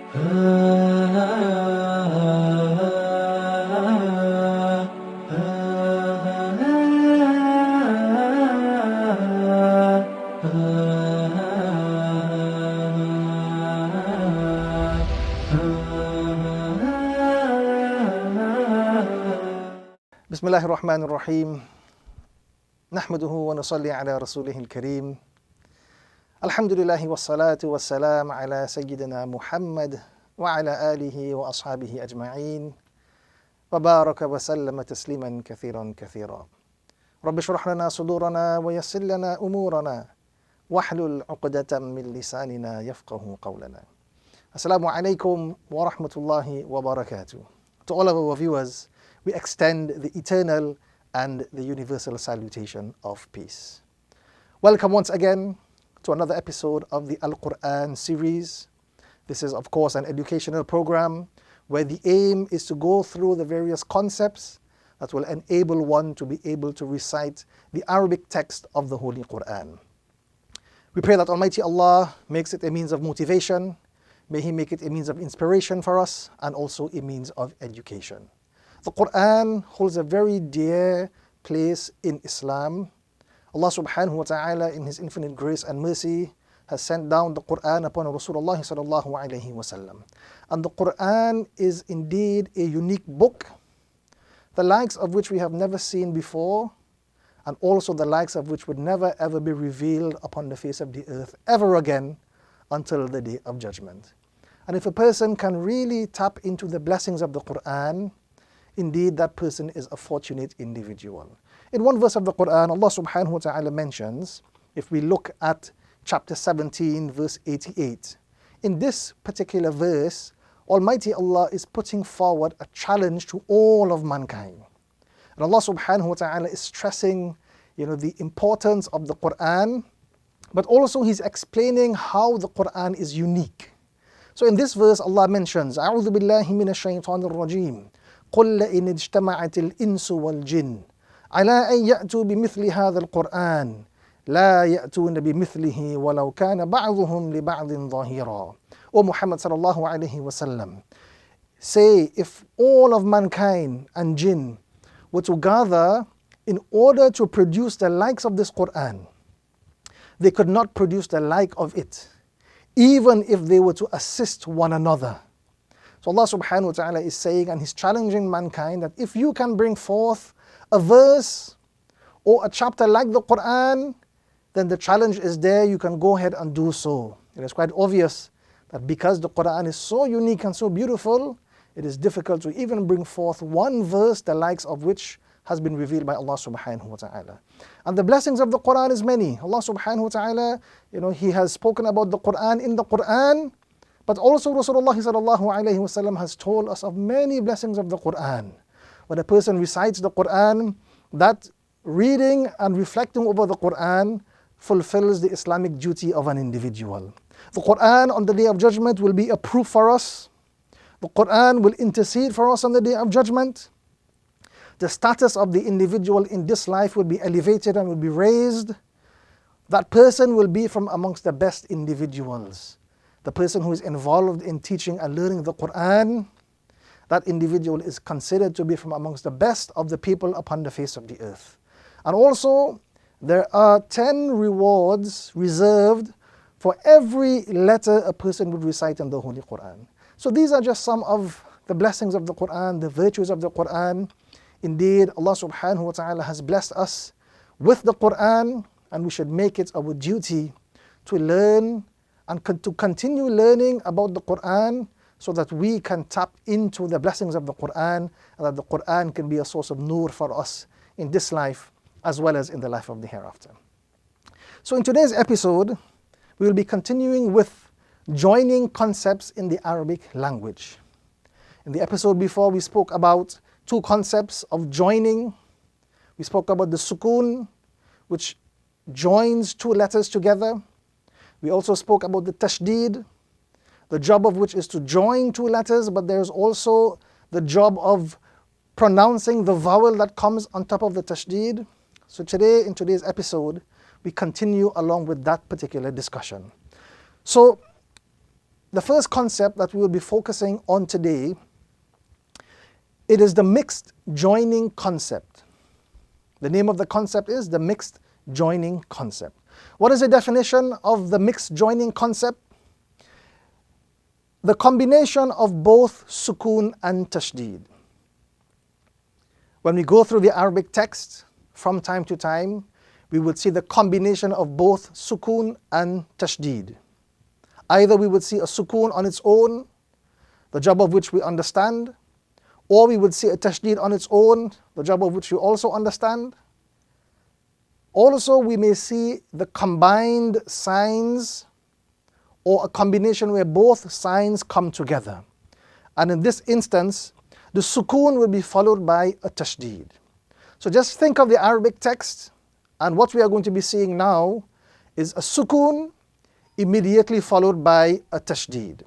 بسم الله الرحمن الرحيم نحمده ونصلي على رسوله الكريم الحمد لله والصلاة والسلام على سيدنا محمد وعلى آله وأصحابه أجمعين وبارك وسلم تسليما كثيرا كثيرا رب اشرح لنا صدورنا ويسر لنا أمورنا واحلل عقدة من لساننا يفقه قولنا. Assalamu alaikum wa rahmatullahi wa barakatuh. To all of our viewers, we extend the eternal and the universal salutation of peace. Welcome once again to another episode of the Al-Quran series. This is, of course, an educational program where the aim is to go through the various concepts that will enable one to be able to recite the Arabic text of the Holy Quran. We pray that Almighty Allah makes it a means of motivation. May He make it a means of inspiration for us and also a means of education. The Quran holds a very dear place in Islam. Allah subhanahu wa ta'ala, in His infinite grace and mercy, has sent down the Quran upon Rasulullah sallallahu alayhi wa sallam. And the Quran is indeed a unique book, the likes of which we have never seen before, and also the likes of which would never ever be revealed upon the face of the earth ever again until the Day of Judgment. And if a person can really tap into the blessings of the Quran, indeed that person is a fortunate individual. In one verse of the Quran, Allah subhanahu wa ta'ala mentions, if we look at chapter 17, verse 88, in this particular verse, Almighty Allah is putting forward a challenge to all of mankind. And Allah subhanahu wa ta'ala is stressing, the importance of the Quran, but also He's explaining how the Quran is unique. So in this verse, Allah mentions, أعوذ بالله من الشيطان الرجيم قل إن اجتمعت الإنس والجن على أن يأتوا بمثل هذا القرآن لا يأتون بمثله ولو كان بعضهم لبعض ظهيرا. O Muhammad sallallahu alayhi wa sallam, say, if all of mankind and jinn were to gather in order to produce the likes of this Quran, they could not produce the like of it, even if they were to assist one another. So Allah subhanahu wa ta'ala is saying, and He's challenging mankind, that if you can bring forth a verse or a chapter like the Quran, then the challenge is there, you can go ahead and do so. It is quite obvious that because the Quran is so unique and so beautiful, it is difficult to even bring forth one verse the likes of which has been revealed by Allah subhanahu wa ta'ala. And the blessings of the Quran is many. Allah subhanahu wa ta'ala, He has spoken about the Quran in the Quran, but also Rasulullah sallallahu alayhi wa sallam has told us of many blessings of the Quran. When a person recites the Quran, that reading and reflecting over the Quran fulfills the Islamic duty of an individual. The Quran on the Day of Judgment will be a proof for us. The Quran will intercede for us on the Day of Judgment. The status of the individual in this life will be elevated and will be raised. That person will be from amongst the best individuals. The person who is involved in teaching and learning the Quran, that individual is considered to be from amongst the best of the people upon the face of the earth. And also, there are 10 rewards reserved for every letter a person would recite in the Holy Quran. So these are just some of the blessings of the Quran, the virtues of the Quran. Indeed, Allah subhanahu wa ta'ala has blessed us with the Quran, and we should make it our duty to learn and to continue learning about the Quran so that we can tap into the blessings of the Quran, and that the Quran can be a source of nur for us in this life as well as in the life of the hereafter. So in today's episode, we will be continuing with joining concepts in the Arabic language. In the episode before, we spoke about two concepts of joining. We spoke about the sukoon, which joins two letters together. We also spoke about the tashdeed, the job of which is to join two letters, but there's also the job of pronouncing the vowel that comes on top of the tashdeed. So today, in today's episode, we continue along with that particular discussion. So the first concept that we will be focusing on today, it is the mixed joining concept. The name of the concept is the mixed joining concept. What is the definition of the mixed joining concept? The combination of both sukoon and tashdid. When we go through the Arabic text, from time to time, we would see the combination of both sukoon and tashdid. Either we would see a sukoon on its own, the job of which we understand, or we would see a tashdid on its own, the job of which we also understand. Also, we may see the combined signs or a combination where both signs come together. And in this instance, the sukoon will be followed by a tashdid. So just think of the Arabic text, and what we are going to be seeing now is a sukoon immediately followed by a tashdid.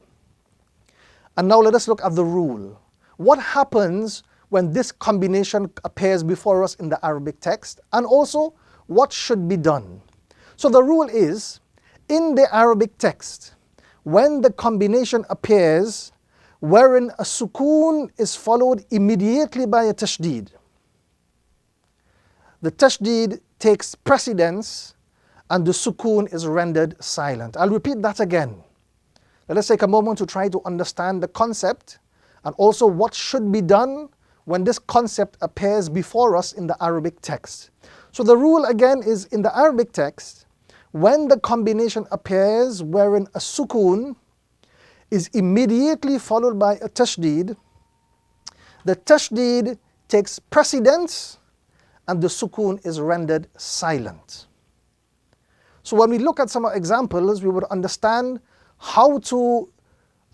And now let us look at the rule. What happens when this combination appears before us in the Arabic text, and also what should be done? So the rule is, in the Arabic text, when the combination appears wherein a sukoon is followed immediately by a tashdid, the tashdid takes precedence and the sukoon is rendered silent. I'll repeat that again. Let us take a moment to try to understand the concept and also what should be done when this concept appears before us in the Arabic text. So the rule again is, in the Arabic text, when the combination appears wherein a sukoon is immediately followed by a tashdid, the tashdid takes precedence and the sukoon is rendered silent. So when we look at some examples, we would understand how to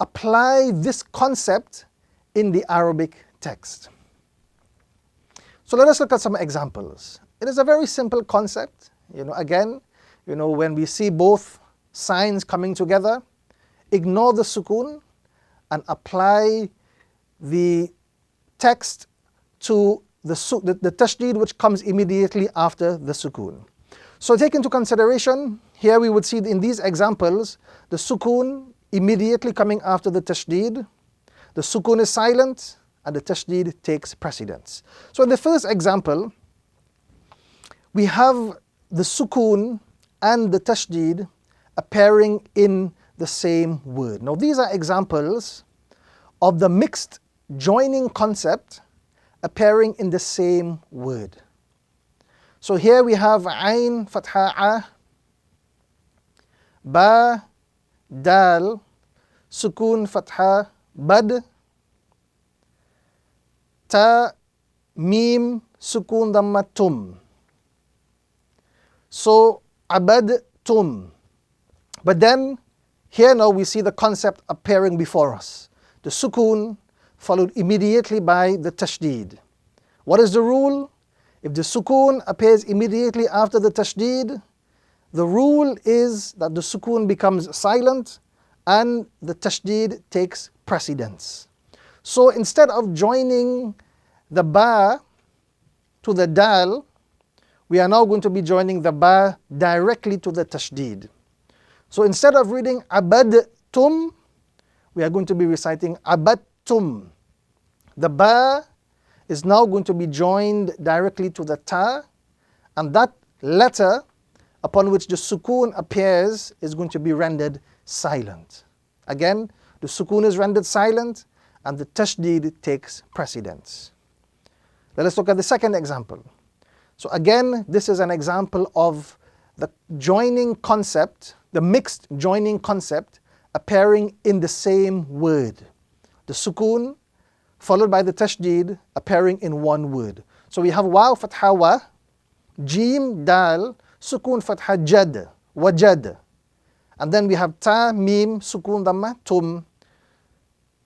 apply this concept in the Arabic text. So let us look at some examples. It is a very simple concept. Again, when we see both signs coming together, ignore the sukoon and apply the text to the tashdid which comes immediately after the sukoon. So take into consideration, here we would see in these examples, the sukoon immediately coming after the tashdid, the sukoon is silent, and the tashdid takes precedence. So in the first example, we have the sukoon and the tashdid appearing in the same word. Now these are examples of the mixed joining concept appearing in the same word. So here we have ayn fatha a, ba dal, sukoon fatha bad, ta mim sukoon dhamma tum. So abadtum. But then here now we see the concept appearing before us. The sukoon followed immediately by the tashdid. What is the rule? If the sukoon appears immediately after the tashdid, the rule is that the sukoon becomes silent and the tashdid takes precedence. So instead of joining the ba to the dal, we are now going to be joining the ba directly to the tashdid. So instead of reading abadtum, we are going to be reciting abadtum. The ba is now going to be joined directly to the ta, and that letter upon which the sukoon appears is going to be rendered silent. Again, the sukoon is rendered silent and the tashdid takes precedence. Let us look at the second example. So again, this is an example of the joining concept, the mixed joining concept appearing in the same word. The sukoon followed by the tashdid appearing in one word. So we have waw fatha wa, jim dal, sukoon fatha jad, wajad. And then we have ta mim sukoon dhamma tum.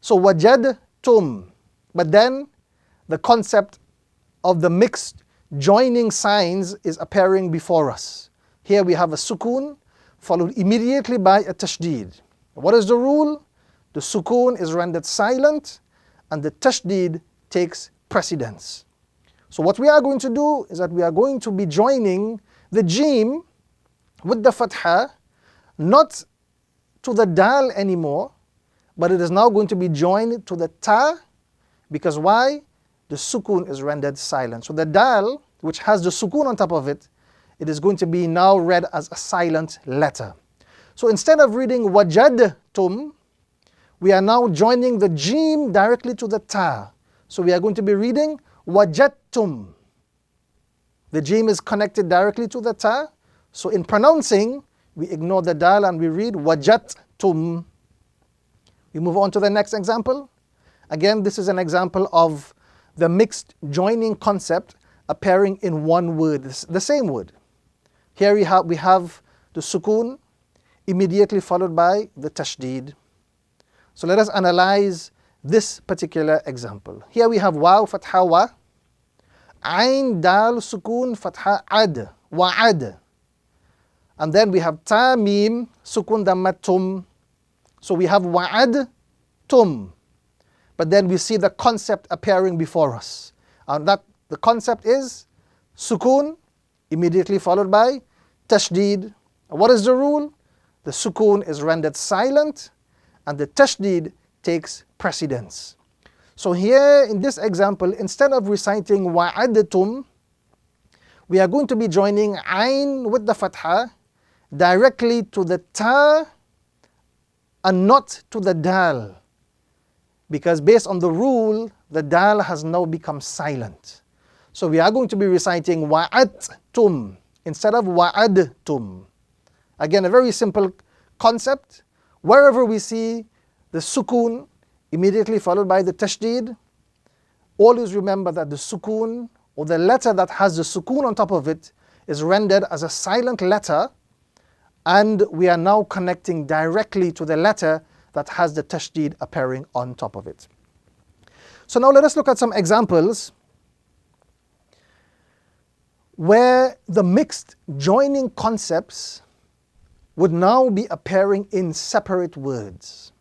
So wajad tum. But then the concept of the mixed joining signs is appearing before us. Here we have a sukoon followed immediately by a tashdid. What is the rule? The sukoon is rendered silent and the tashdid takes precedence. So what we are going to do is that we are going to be joining the jim with the fatha, not to the dal anymore, but it is now going to be joined to the ta, because why? The sukun is rendered silent. So the dal, which has the sukun on top of it, it is going to be now read as a silent letter. So instead of reading wajadtum, we are now joining the jim directly to the ta. So we are going to be reading wajadtum. The jim is connected directly to the ta. So in pronouncing, we ignore the dal and we read wajadtum. We move on to the next example. Again, this is an example of the mixed joining concept appearing in one word, the same word. Here we have the sukun immediately followed by the tashdid. So let us analyze this particular example. Here we have waw fatha wa, ain dal sukun fatha ad, wa'ad. And then we have ta mim sukun damma tum. So we have wa'ad tum. But then we see the concept appearing before us. And that the concept is sukun immediately followed by tashdid. What is the rule? The sukun is rendered silent and the tashdid takes precedence. So here in this example, instead of reciting wa'adatum, we are going to be joining ain with the fatha directly to the ta and not to the dal. Because based on the rule, the dal has now become silent. So we are going to be reciting wa'adtum instead of wa'adtum. Again, a very simple concept. Wherever we see the sukun immediately followed by the tashdid, always remember that the sukun, or the letter that has the sukun on top of it, is rendered as a silent letter, and we are now connecting directly to the letter that has the tashdid appearing on top of it. So now let us look at some examples where the mixed joining concepts would now be appearing in separate words.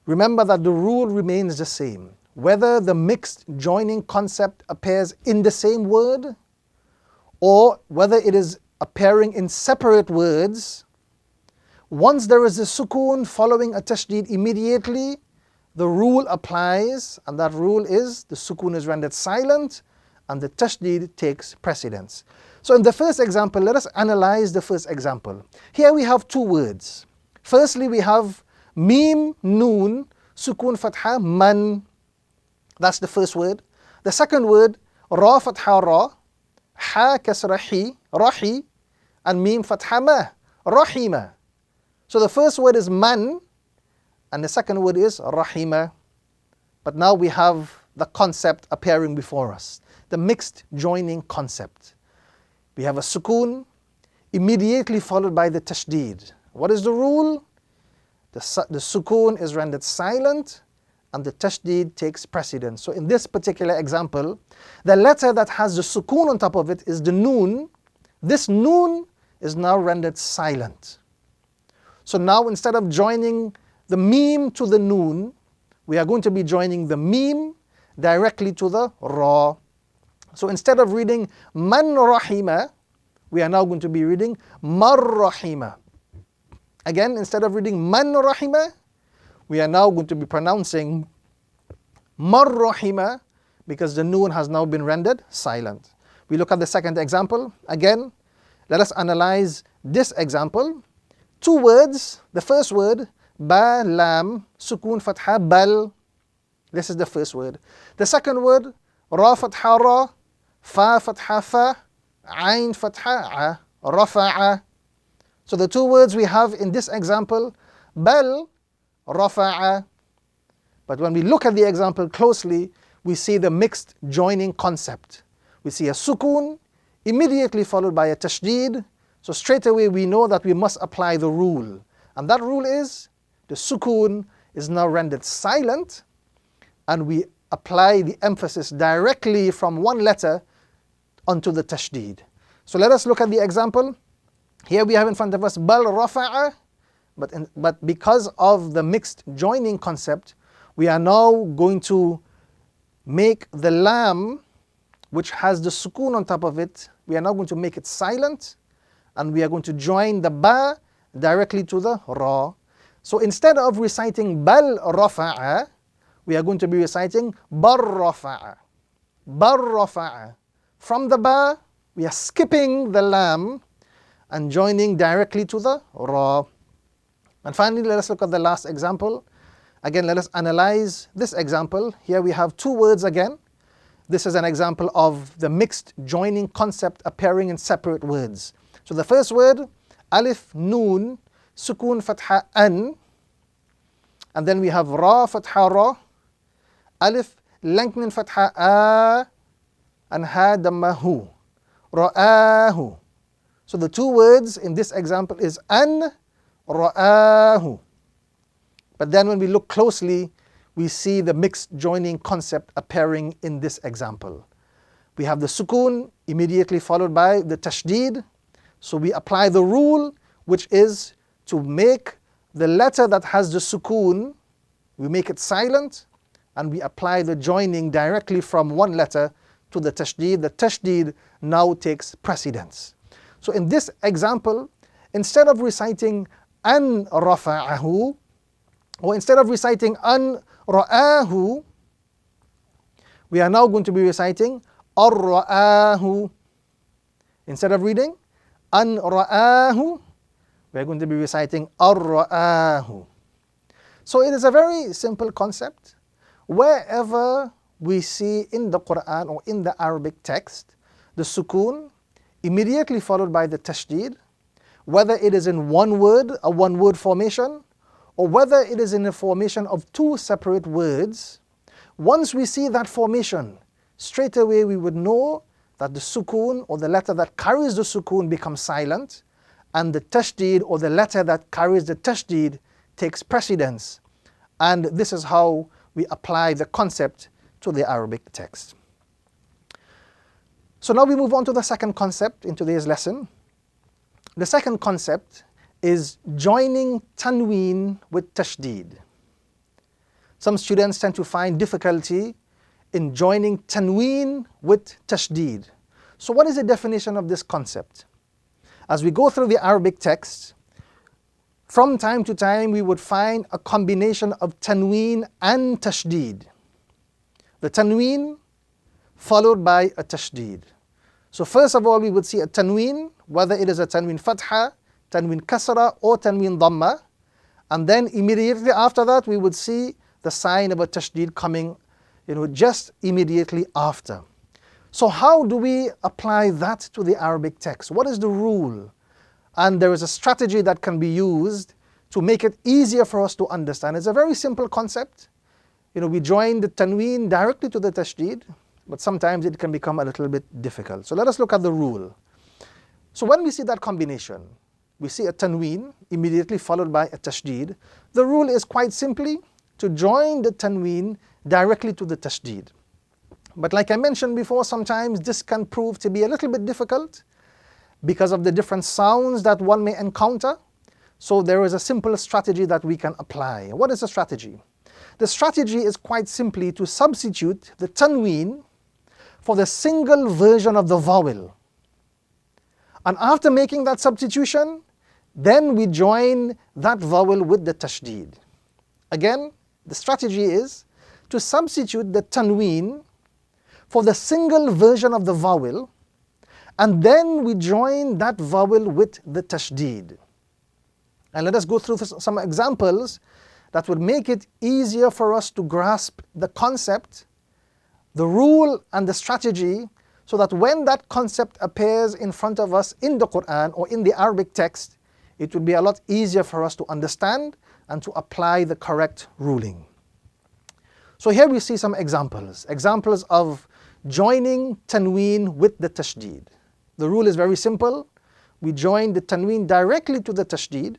Remember that the rule remains the same. Whether the mixed joining concept appears in the same word or whether it is appearing in separate words, once there is a sukun following a tashdid immediately, the rule applies, and that rule is the sukun is rendered silent and the tashdid takes precedence. So in the first example, let us analyze the first example. Here we have two words. Firstly, we have mim, noon, sukun fatha, man. That's the first word. The second word, ra fatha ra, ha kasra hi, rahi, and mim fatha ma, rahima. So the first word is man, and the second word is rahima. But now we have the concept appearing before us, the mixed joining concept. We have a sukun immediately followed by the tashdid. What is the rule? The sukun is rendered silent and the tashdid takes precedence. So in this particular example, the letter that has the sukun on top of it is the noon. This noon is now rendered silent. So now instead of joining the mim to the noon, we are going to be joining the mim directly to the ra. So instead of reading man rahima, we are now going to be reading mar rahima. Again, instead of reading man rahima, we are now going to be pronouncing mar rahima because the noon has now been rendered silent. We look at the second example. Again, let us analyze this example. Two words. The first word, ba lam, sukun fatha bal. This is the first word. The second word, ra fatha ra, fa fatha fa, ain fatha a, rafa'a. So the two words we have in this example, bal, rafa'a. But when we look at the example closely, we see the mixed joining concept. We see a sukun immediately followed by a tashdid. So straight away we know that we must apply the rule. And that rule is the sukun is now rendered silent and we apply the emphasis directly from one letter onto the tashdid. So let us look at the example. Here we have in front of us bal rafa'a, but because of the mixed joining concept, we are now going to make the lam, which has the sukun on top of it, we are now going to make it silent, and we are going to join the ba directly to the ra. So instead of reciting bal rafa'a, we are going to be reciting bar rafa'a. Bar rafa'a. From the ba, we are skipping the lam and joining directly to the ra. And finally, let us look at the last example. Again, let us analyze this example. Here we have two words again. This is an example of the mixed joining concept appearing in separate words. So the first word, alif, noon, sukun, fatha, an. And then we have ra, fatha, ra. Alif, lengthening fatha, a. And ha, damma, hu. Ra'ahu. So the two words in this example is an, ra'ahu. But then when we look closely, we see the mixed joining concept appearing in this example. We have the sukun immediately followed by the tashdid. So we apply the rule, which is to make the letter that has the sukun, we make it silent, and we apply the joining directly from one letter to the tashdid. The tashdid now takes precedence. So in this example, instead of reciting an rafa'ahu, or instead of reciting an ra'ahu, we are now going to be reciting ar-ra'ahu. Instead of reading an ra'ahu, we are going to be reciting ar-ra'ahu. So it is a very simple concept. Wherever we see in the Quran or in the Arabic text, the sukun immediately followed by the tashdid, whether it is in one word, a one-word formation, or whether it is in a formation of two separate words, once we see that formation, straight away we would know that the sukun or the letter that carries the sukun becomes silent, and the tashdid or the letter that carries the tashdid takes precedence. And this is how we apply the concept to the Arabic text. So now we move on to the second concept in today's lesson. The second concept is joining tanween with tashdid. Some students tend to find difficulty in joining tanween with tashdid. So what is the definition of this concept? As we go through the Arabic text, from time to time we would find a combination of tanween and tashdid. The tanween followed by a tashdid. So first of all we would see a tanween, whether it is a tanween fatha, tanween kasra or tanween dhamma, and then immediately after that we would see the sign of a tashdid coming, just immediately after. So how do we apply that to the Arabic text? What is the rule? And there is a strategy that can be used to make it easier for us to understand. It's a very simple concept. We join the tanween directly to the tashdid, but sometimes it can become a little bit difficult. So let us look at the rule. So when we see that combination, we see a tanween immediately followed by a tashdid. The rule is quite simply to join the tanween directly to the tashdid. But like I mentioned before, sometimes this can prove to be a little bit difficult because of the different sounds that one may encounter. So there is a simple strategy that we can apply. What is the strategy? The strategy is quite simply to substitute the tanween for the single version of the vowel. And after making that substitution, then we join that vowel with the tashdid. Again, the strategy is to substitute the tanween for the single version of the vowel, and then we join that vowel with the tashdid. And let us go through some examples that would make it easier for us to grasp the concept, the rule and the strategy, so that when that concept appears in front of us in the Quran or in the Arabic text, it would be a lot easier for us to understand and to apply the correct ruling. So here we see some examples of joining tanween with the tashdid. The rule is very simple. We join the tanween directly to the tashdid,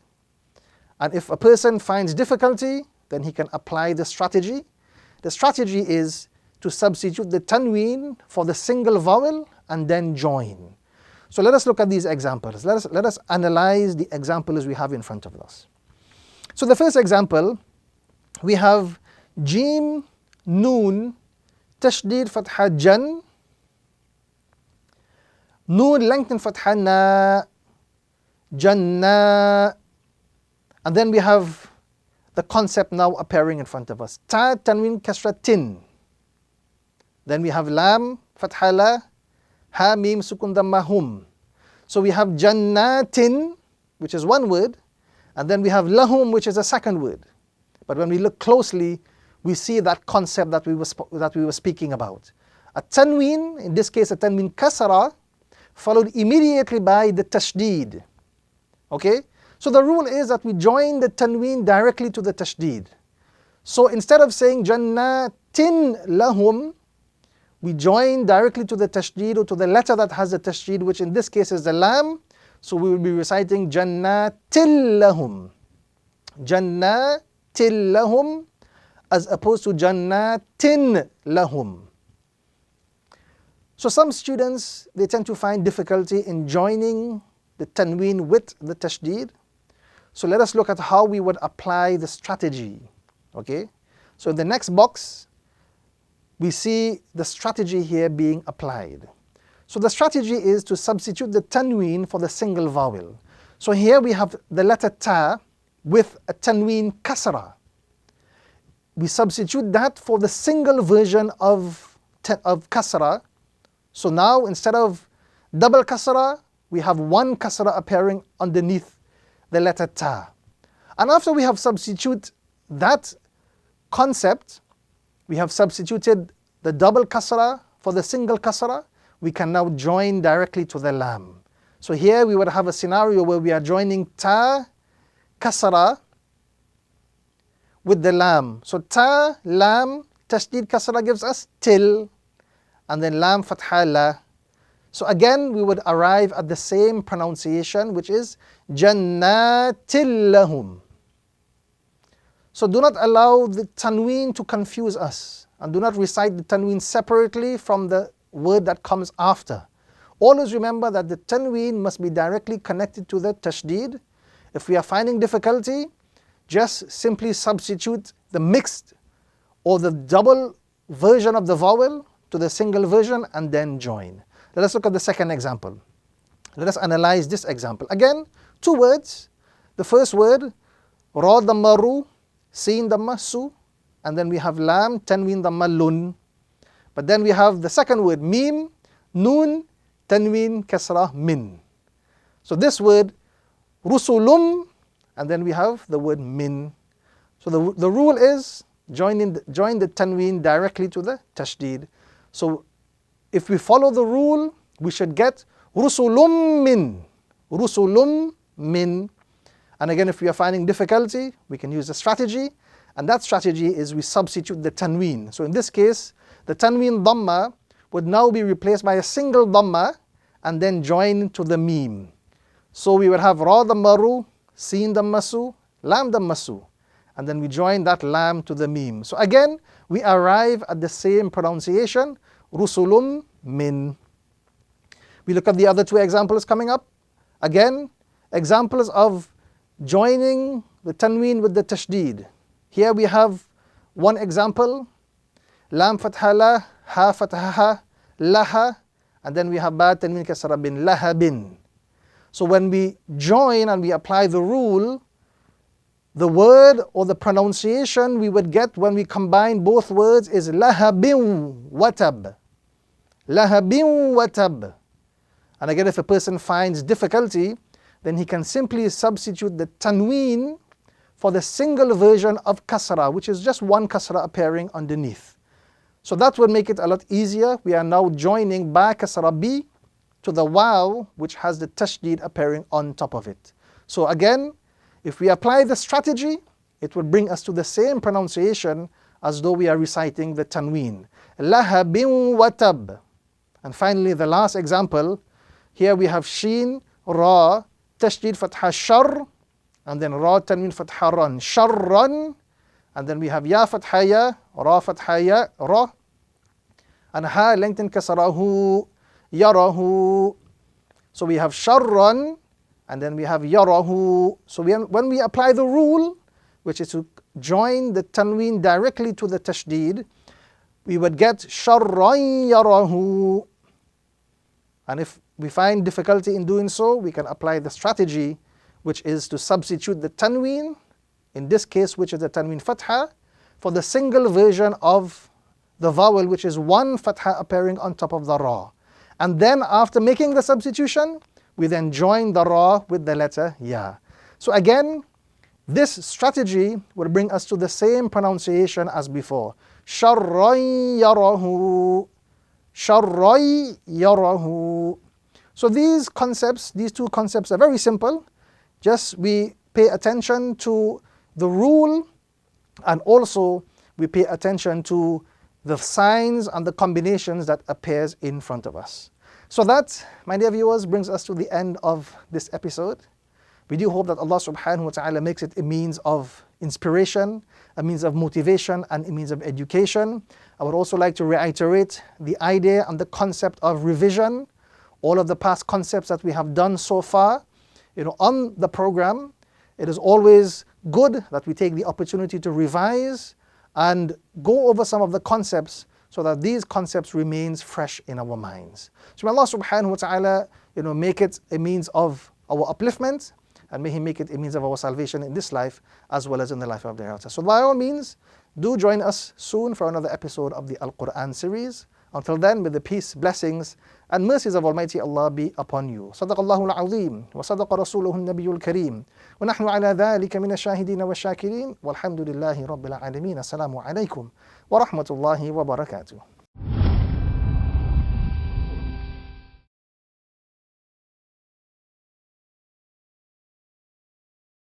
and if a person finds difficulty, then he can apply the strategy. The strategy is to substitute the tanween for the single vowel and then join. So let us look at these examples. Let us analyze the examples we have in front of us. So the first example, we have Jim, Noon, Tashdid, Fatha, Jan, Noon, lengthen Fatha, Na, Janna, and then we have the concept now appearing in front of us. Ta tanween kasra tin. Then we have lam fatha la, ha mim sukun dhamma hum. So we have jannatin, which is one word, and then we have lahum, which is a second word. But when we look closely, we see that concept that we were speaking about. A tanween, in this case a tanween kasra, followed immediately by the tashdid. Okay? So the rule is that we join the tanween directly to the tashdid. So instead of saying jannatin lahum, we join directly to the tashdid or to the letter that has the tashdid, which in this case is the lam. So we will be reciting jannatil lahum. Jannatil lahum as opposed to jannatin lahum. So some students, they tend to find difficulty in joining the tanween with the tashdid. So let us look at how we would apply the strategy. Okay? So in the next box, we see the strategy here being applied. So the strategy is to substitute the tanween for the single vowel. So here we have the letter ta with a tanween kasra. We substitute that for the single version of kasra. So now instead of double kasra, we have one kasra appearing underneath the letter ta. And after we have substituted that concept, we have substituted the double kasra for the single kasra, we can now join directly to the lam. So here we would have a scenario where we are joining ta kasra with the lam. So ta, lam, tashdid kasra gives us til, and then lam fatha la. So again we would arrive at the same pronunciation, which is jannatil lahum. So do not allow the tanween to confuse us, and do not recite the tanween separately from the word that comes after. Always remember that the tanween must be directly connected to the tashdid. If we are finding difficulty, just simply substitute the mixed or the double version of the vowel to the single version and then join. Let us look at the second example. Let us analyze this example. Again, two words. The first word, ra dhamma ru, sin dhamma su, and then we have lam, tanween dhamma lun. But then we have the second word, mim, nun, tanween kasra min. So this word, rusulum, and then we have the word min. So the rule is join the tanween directly to the tashdid. So if we follow the rule, we should get rusulum min. Rusulum min. And again, if we are finding difficulty, we can use the strategy. And that strategy is we substitute the tanween. So in this case, the tanween dhamma would now be replaced by a single dhamma and then join to the mim. So we would have ra dhamma ru, sin dhamma su, lam dhamma su. And then we join that lam to the mim. So again, we arrive at the same pronunciation, rusulum min. We look at the other two examples coming up. Again, examples of joining the tanween with the tashdid. Here we have one example, lam fatha la, ha fatha ha, laha, and then we have ba tanween kasra bin, laha bin. So when we join and we apply the rule, the word or the pronunciation we would get when we combine both words is laha bin watab. Laha bin watab. And again, if a person finds difficulty, then he can simply substitute the tanween for the single version of kasra, which is just one kasra appearing underneath. So that would make it a lot easier. We are now joining ba kasra bi to the waw, which has the tashdid appearing on top of it. So again, if we apply the strategy, it would bring us to the same pronunciation as though we are reciting the tanween. Laha bin watab. And finally, the last example, here we have sheen, ra, tashdid fatha shar, and then ra tanween fatha ran, sharran, and then we have ya fatha ya, ra fatha ya, ra, and ha lengthen kasrahu, yarahu. So we have sharran, and then we have yarahu. So when we apply the rule, which is to join the tanween directly to the tashdid, we would get sharran yarahu. And if we find difficulty in doing so, we can apply the strategy, which is to substitute the tanween in this case, which is the tanween fatha, for the single version of the vowel, which is one fatha appearing on top of the ra. And then after making the substitution, we then join the ra with the letter ya. So again, this strategy will bring us to the same pronunciation as before. Sharray yarahu. Sharray yarahu. So these concepts, these two concepts are very simple. Just we pay attention to the rule, and also we pay attention to the signs and the combinations that appears in front of us. So that, my dear viewers, brings us to the end of this episode. We do hope that Allah subhanahu wa ta'ala makes it a means of inspiration, a means of motivation, and a means of education. I would also like to reiterate the idea and the concept of revision. All of the past concepts that we have done so far, on the program, it is always good that we take the opportunity to revise and go over some of the concepts so that these concepts remains fresh in our minds. So may Allah subhanahu wa ta'ala, make it a means of our upliftment, and may He make it a means of our salvation in this life as well as in the life of the hereafter. So by all means, do join us soon for another episode of the Al-Quran series. Until then, may the peace, blessings, and mercies of Almighty Allah be upon you. صدق الله العظيم وصدق رسوله النبي الكريم ونحن على ذلك من الشاهدين والشاكرين والحمد لله رب العالمين. السلام عليكم ورحمة الله وبركاته.